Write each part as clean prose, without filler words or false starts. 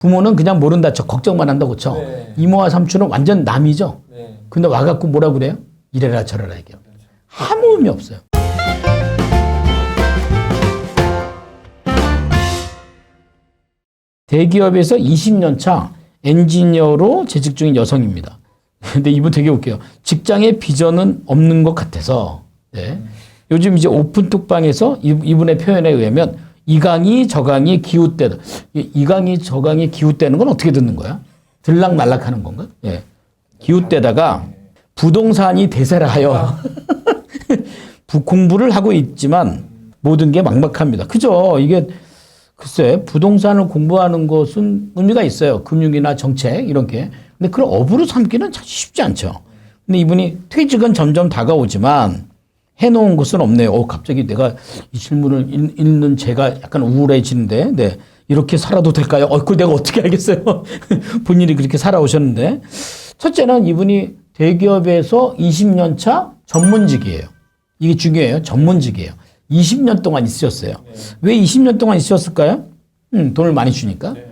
부모는 그냥 모른다 쳐 걱정만 한다고 쳐. 네. 이모와 삼촌은 완전 남이죠. 네. 근데 와갖고 뭐라 그래요? 이래라 저래라 얘기해요. 아무 의미 없어요. 대기업에서 20년 차 엔지니어로 재직 중인 여성입니다. 근데 이분 되게 웃겨요. 직장에 비전은 없는 것 같아서. 네. 요즘 이제 오픈톡방에서 이분의 표현에 의하면 이강이 저강이 기웃대다. 이강이 저강이 기웃대는 건 어떻게 듣는 거야? 들락날락하는 건가? 예. 기웃대다가 부동산이 대세라 하여 공부를 하고 있지만 모든 게 막막합니다. 그죠? 이게 글쎄 부동산을 공부하는 것은 의미가 있어요. 금융이나 정책 이런 게. 근데 그걸 업으로 삼기는 참 쉽지 않죠. 근데 이분이 퇴직은 점점 다가오지만 해놓은 것은 없네요. 갑자기 내가 이 질문을 읽는 제가 약간 우울해지는데, 네. 이렇게 살아도 될까요? 그걸 내가 어떻게 알겠어요? 본인이 그렇게 살아오셨는데. 첫째는 이분이 대기업에서 20년 차 전문직이에요. 이게 중요해요. 전문직이에요. 20년 동안 있으셨어요. 네. 왜 20년 동안 있으셨을까요? 돈을 많이 주니까? 네.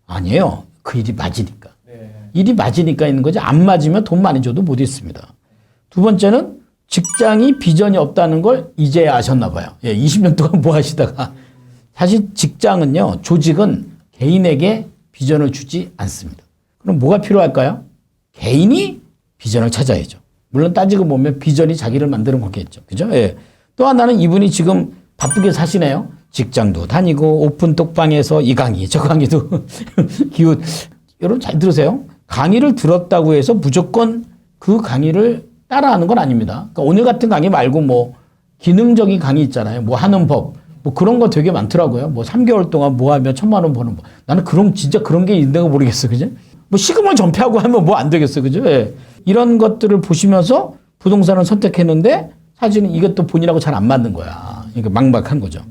아니에요. 그 일이 맞으니까. 네. 일이 맞으니까 있는 거지. 안 맞으면 돈 많이 줘도 못 있습니다. 두 번째는 직장이 비전이 없다는 걸 이제야 아셨나 봐요. 예, 20년 동안 뭐 하시다가. 사실 직장은요, 조직은 개인에게 비전을 주지 않습니다. 그럼 뭐가 필요할까요? 개인이 비전을 찾아야죠. 물론 따지고 보면 비전이 자기를 만드는 거겠죠. 그죠? 예. 또 하나는 이분이 지금 바쁘게 사시네요. 직장도 다니고 오픈톡방에서 이 강의, 저 강의도 기웃. 여러분 잘 들으세요. 강의를 들었다고 해서 무조건 그 강의를 따라하는 건 아닙니다. 그러니까 오늘 같은 강의 말고 뭐 기능적인 강의 있잖아요. 뭐 하는 법. 뭐 그런 거 되게 많더라고요. 뭐 3개월 동안 뭐 하면 1,000만 원 버는 법. 나는 진짜 그런 게 있는가 모르겠어. 그죠? 뭐 시금을 전폐하고 하면 뭐 안 되겠어. 그죠? 예. 이런 것들을 보시면서 부동산을 선택했는데 사실은 이것도 본인하고 잘 안 맞는 거야. 그러니까 막막한 거죠.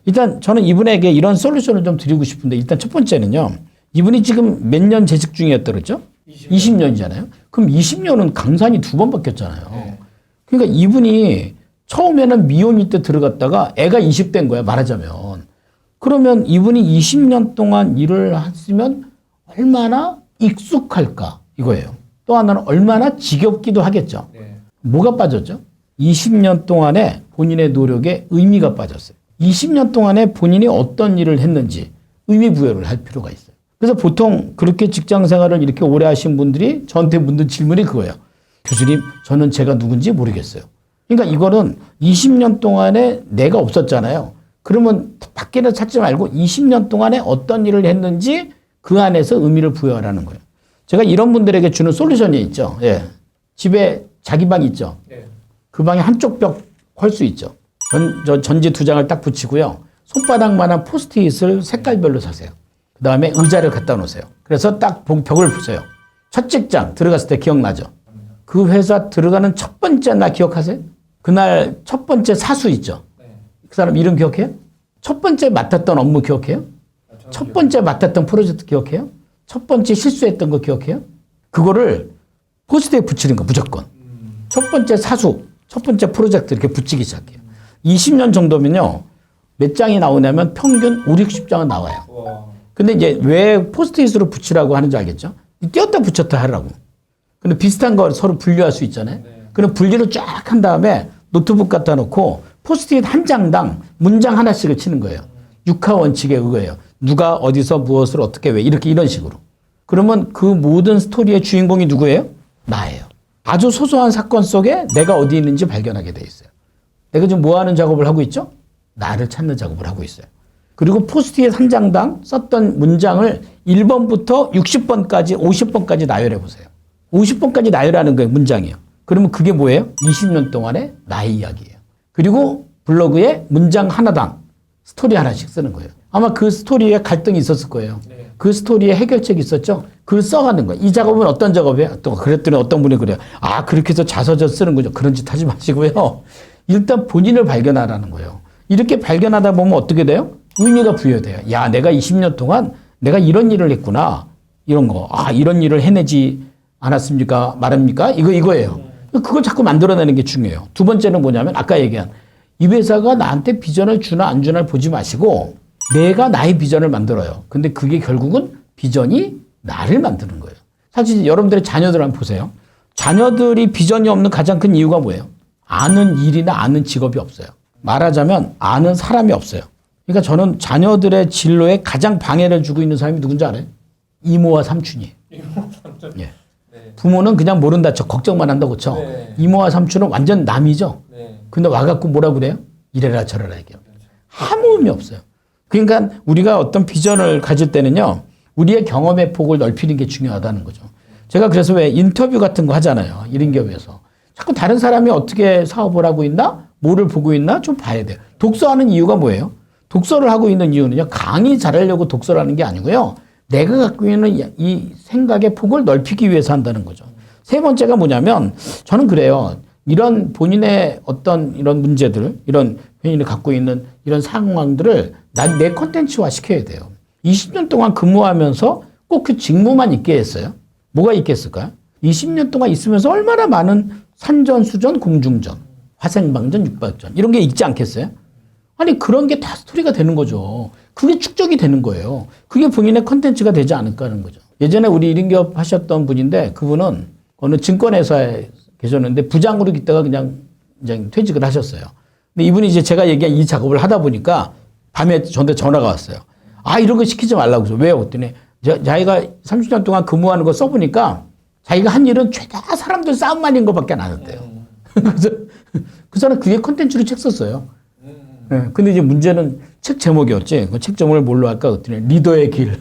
일단 저는 이분에게 이런 솔루션을 좀 드리고 싶은데 일단 첫 번째는요. 이분이 지금 몇 년 재직 중이었다 그랬죠? 20년이잖아요. 그럼 20년은 강산이 2번 바뀌었잖아요. 네. 그러니까 이분이 처음에는 미혼일 때 들어갔다가 애가 20대인 거야, 말하자면. 그러면 이분이 20년 동안 일을 했으면 얼마나 익숙할까, 이거예요. 또 하나는 얼마나 지겹기도 하겠죠. 네. 뭐가 빠졌죠? 20년 동안에 본인의 노력에 의미가 빠졌어요. 20년 동안에 본인이 어떤 일을 했는지 의미 부여를 할 필요가 있어요. 그래서 보통 그렇게 직장 생활을 이렇게 오래 하신 분들이 저한테 묻는 질문이 그거예요. 교수님, 저는 제가 누군지 모르겠어요. 그러니까 이거는 20년 동안에 내가 없었잖아요. 그러면 밖에는 찾지 말고 20년 동안에 어떤 일을 했는지 그 안에서 의미를 부여하라는 거예요. 제가 이런 분들에게 주는 솔루션이 있죠. 예. 집에 자기 방 있죠. 네. 그 방에 한쪽 벽 헐 수 있죠. 전지 2장을 딱 붙이고요. 손바닥만한 포스트잇을 색깔별로 사세요. 그 다음에 의자를 갖다 놓으세요. 그래서 딱 벽을 보세요. 첫 직장 들어갔을 때 기억나죠? 그 회사 들어가는 첫 번째 날 기억하세요? 그날 첫 번째 사수 있죠? 그 사람 이름 기억해요? 첫 번째 맡았던 업무 기억해요? 첫 번째 맡았던 프로젝트 기억해요? 첫 번째 실수했던 거 기억해요? 그거를 포스트에 붙이는 거 무조건. 첫 번째 사수, 첫 번째 프로젝트 이렇게 붙이기 시작해요. 20년 정도면요. 몇 장이 나오냐면 평균 5, 60장은 나와요. 와. 근데 이제 왜 포스트잇으로 붙이라고 하는지 알겠죠? 띄었다 붙였다 하라고. 근데 비슷한 거 서로 분류할 수 있잖아요. 네. 그럼 분류를 쫙 한 다음에 노트북 갖다 놓고 포스트잇 한 장당 문장 하나씩을 치는 거예요. 육하 원칙에 의거해요. 누가 어디서 무엇을 어떻게 왜 이렇게 이런 식으로. 그러면 그 모든 스토리의 주인공이 누구예요? 나예요. 아주 소소한 사건 속에 내가 어디 있는지 발견하게 돼 있어요. 내가 지금 뭐 하는 작업을 하고 있죠? 나를 찾는 작업을 하고 있어요. 그리고 포스트잇 한 장당 썼던 문장을 1번부터 60번까지 50번까지 나열해 보세요. 50번까지 나열하는 거예요. 문장이요. 그러면 그게 뭐예요? 20년 동안의 나의 이야기예요. 그리고 블로그에 문장 하나당 스토리 하나씩 쓰는 거예요. 아마 그 스토리에 갈등이 있었을 거예요. 네. 그 스토리에 해결책이 있었죠. 그걸 써가는 거예요. 이 작업은 어떤 작업이에요? 또 그랬더니 어떤 분이 그래요. 그렇게 해서 자서전 쓰는 거죠. 그런 짓 하지 마시고요. 일단 본인을 발견하라는 거예요. 이렇게 발견하다 보면 어떻게 돼요? 의미가 부여돼요. 야, 내가 20년 동안 내가 이런 일을 했구나. 이런 거. 이런 일을 해내지 않았습니까? 말합니까? 이거예요. 그걸 자꾸 만들어내는 게 중요해요. 두 번째는 뭐냐면 아까 얘기한 이 회사가 나한테 비전을 주나 안 주나를 보지 마시고 내가 나의 비전을 만들어요. 근데 그게 결국은 비전이 나를 만드는 거예요. 사실 여러분들의 자녀들 한번 보세요. 자녀들이 비전이 없는 가장 큰 이유가 뭐예요? 아는 일이나 아는 직업이 없어요. 말하자면 아는 사람이 없어요. 그러니까 저는 자녀들의 진로에 가장 방해를 주고 있는 사람이 누군지 알아요? 이모와 삼촌이에요. 예. 네. 부모는 그냥 모른다 쳐 걱정만 한다고 쳐. 네. 이모와 삼촌은 완전 남이죠. 네. 근데 와갖고 뭐라 그래요? 이래라 저래라 얘기해요. 아무 의미 없어요. 그러니까 우리가 어떤 비전을 가질 때는요. 우리의 경험의 폭을 넓히는 게 중요하다는 거죠. 제가 그래서 왜 인터뷰 같은 거 하잖아요. 이른기업에서. 자꾸 다른 사람이 어떻게 사업을 하고 있나? 뭐를 보고 있나? 좀 봐야 돼요. 독서하는 이유가 뭐예요? 독서를 하고 있는 이유는요. 강의 잘하려고 독서를 하는 게 아니고요. 내가 갖고 있는 이 생각의 폭을 넓히기 위해서 한다는 거죠. 세 번째가 뭐냐면 저는 그래요. 이런 본인의 어떤 이런 문제들, 이런 본인이 갖고 있는 이런 상황들을 내 콘텐츠화 시켜야 돼요. 20년 동안 근무하면서 꼭 그 직무만 있게 했어요. 뭐가 있겠을까요? 20년 동안 있으면서 얼마나 많은 산전수전, 공중전, 화생방전, 육박전 이런 게 있지 않겠어요? 아니 그런 게 다 스토리가 되는 거죠. 그게 축적이 되는 거예요. 그게 본인의 컨텐츠가 되지 않을까 하는 거죠. 예전에 우리 1인기업 하셨던 분인데 그분은 어느 증권회사에 계셨는데 부장으로 있다가 그냥 퇴직을 하셨어요. 근데 이분이 이제 제가 얘기한 이 작업을 하다 보니까 밤에 저한테 전화가 왔어요. 아 이런 거 시키지 말라고 해서 왜요? 그랬더니 자기가 30년 동안 근무하는 거 써보니까 자기가 한 일은 죄다 사람들 싸움 말린 것밖에 안 했대요. 그래서 그 사람 그게 컨텐츠로 책 썼어요. 네, 근데 이제 문제는 책 제목이었지. 그 책 제목을 뭘로 할까? 그랬더니 리더의 길.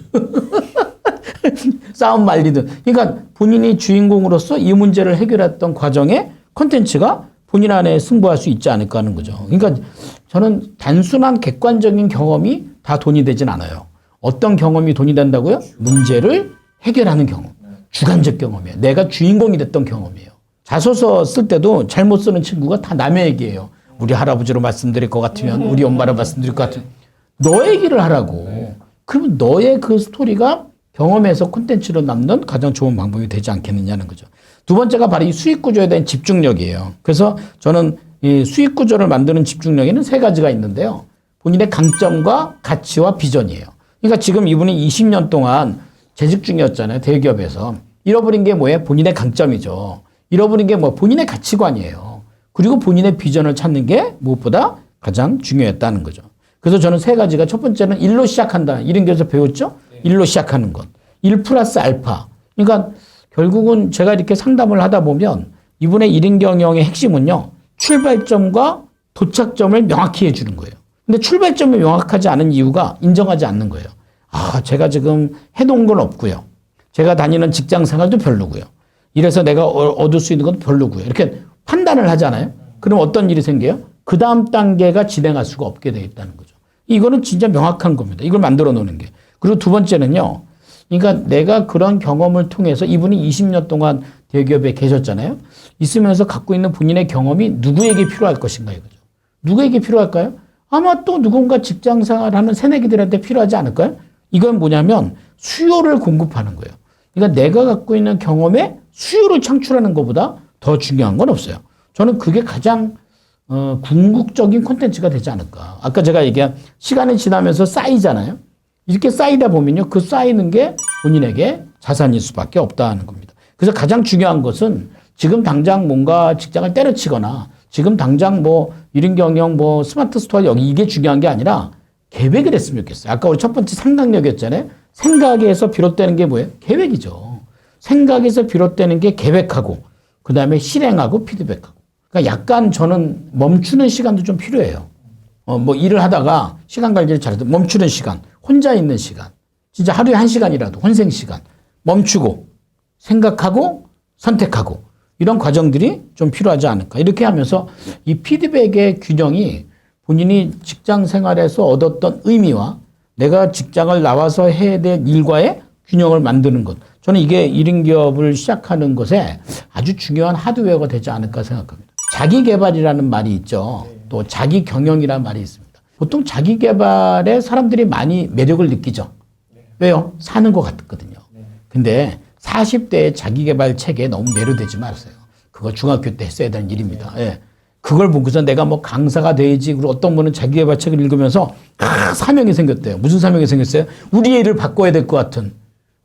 싸움 말리든. 그러니까 본인이 주인공으로서 이 문제를 해결했던 과정에 컨텐츠가 본인 안에 승부할 수 있지 않을까 하는 거죠. 그러니까 저는 단순한 객관적인 경험이 다 돈이 되진 않아요. 어떤 경험이 돈이 된다고요? 문제를 해결하는 경험. 주관적 경험이에요. 내가 주인공이 됐던 경험이에요. 자소서 쓸 때도 잘못 쓰는 친구가 다 남의 얘기예요. 우리 할아버지로 말씀드릴 것 같으면, 우리 엄마로 말씀드릴 것 같으면, 너 얘기를 하라고. 그러면 너의 그 스토리가 경험에서 콘텐츠로 남는 가장 좋은 방법이 되지 않겠느냐는 거죠. 두 번째가 바로 이 수익 구조에 대한 집중력이에요. 그래서 저는 이 수익 구조를 만드는 집중력에는 세 가지가 있는데요. 본인의 강점과 가치와 비전이에요. 그러니까 지금 이분이 20년 동안 재직 중이었잖아요. 대기업에서. 잃어버린 게 뭐예요? 본인의 강점이죠. 잃어버린 게 뭐 본인의 가치관이에요. 그리고 본인의 비전을 찾는 게 무엇보다 가장 중요했다는 거죠. 그래서 저는 세 가지가 첫 번째는 일로 시작한다. 이런 게서 배웠죠? 일로 시작하는 것. 1 플러스 알파. 그러니까 결국은 제가 이렇게 상담을 하다 보면 이분의 1인 경영의 핵심은요. 출발점과 도착점을 명확히 해주는 거예요. 근데 출발점이 명확하지 않은 이유가 인정하지 않는 거예요. 아, 제가 지금 해놓은 건 없고요. 제가 다니는 직장 생활도 별로고요. 이래서 내가 얻을 수 있는 것도 별로고요. 이렇게 판단을 하잖아요. 그럼 어떤 일이 생겨요? 그 다음 단계가 진행할 수가 없게 되어 있다는 거죠. 이거는 진짜 명확한 겁니다. 이걸 만들어 놓는 게. 그리고 두 번째는요. 그러니까 내가 그런 경험을 통해서 이분이 20년 동안 대기업에 계셨잖아요. 있으면서 갖고 있는 본인의 경험이 누구에게 필요할 것인가 이거죠. 누구에게 필요할까요? 아마 또 누군가 직장 생활하는 새내기들한테 필요하지 않을까요? 이건 뭐냐면 수요를 공급하는 거예요. 그러니까 내가 갖고 있는 경험에 수요를 창출하는 것보다 더 중요한 건 없어요. 저는 그게 가장 궁극적인 콘텐츠가 되지 않을까. 아까 제가 얘기한 시간이 지나면서 쌓이잖아요. 이렇게 쌓이다 보면요. 그 쌓이는 게 본인에게 자산일 수밖에 없다는 겁니다. 그래서 가장 중요한 것은 지금 당장 뭔가 직장을 때려치거나 지금 당장 뭐 1인 경영 뭐 스마트 스토어 여기 이게 중요한 게 아니라 계획을 했으면 좋겠어요. 아까 우리 첫 번째 생각력이었잖아요. 생각에서 비롯되는 게 뭐예요? 계획이죠. 생각에서 비롯되는 게 계획하고 그 다음에 실행하고 피드백하고. 그러니까 약간 저는 멈추는 시간도 좀 필요해요. 뭐 일을 하다가 시간 관리를 잘해도 멈추는 시간, 혼자 있는 시간, 진짜 하루에 1시간이라도 혼생 시간 멈추고 생각하고 선택하고 이런 과정들이 좀 필요하지 않을까. 이렇게 하면서 이 피드백의 균형이 본인이 직장 생활에서 얻었던 의미와 내가 직장을 나와서 해야 될 일과의 균형을 만드는 것. 저는 이게 1인 기업을 시작하는 것에 아주 중요한 하드웨어가 되지 않을까 생각합니다. 자기 개발이라는 말이 있죠. 또 자기 경영이라는 말이 있습니다. 보통 자기 개발에 사람들이 많이 매력을 느끼죠. 왜요? 사는 것 같거든요. 근데 40대의 자기 개발 책에 너무 매료되지 마세요. 그거 중학교 때 했어야 되는 일입니다. 예. 그걸 보고서 내가 뭐 강사가 돼야지. 그리고 어떤 분은 자기 개발 책을 읽으면서 사명이 생겼대요. 무슨 사명이 생겼어요? 우리의 일을 바꿔야 될 것 같은.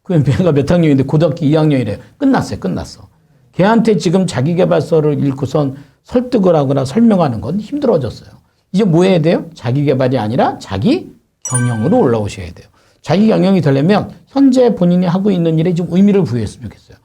그 애가 몇 학년인데 고등학교 2학년이래요. 끝났어요. 끝났어. 걔한테 지금 자기계발서를 읽고선 설득을 하거나 설명하는 건 힘들어졌어요. 이제 뭐 해야 돼요? 자기계발이 아니라 자기 경영으로 올라오셔야 돼요. 자기 경영이 되려면 현재 본인이 하고 있는 일에 좀 의미를 부여했으면 좋겠어요.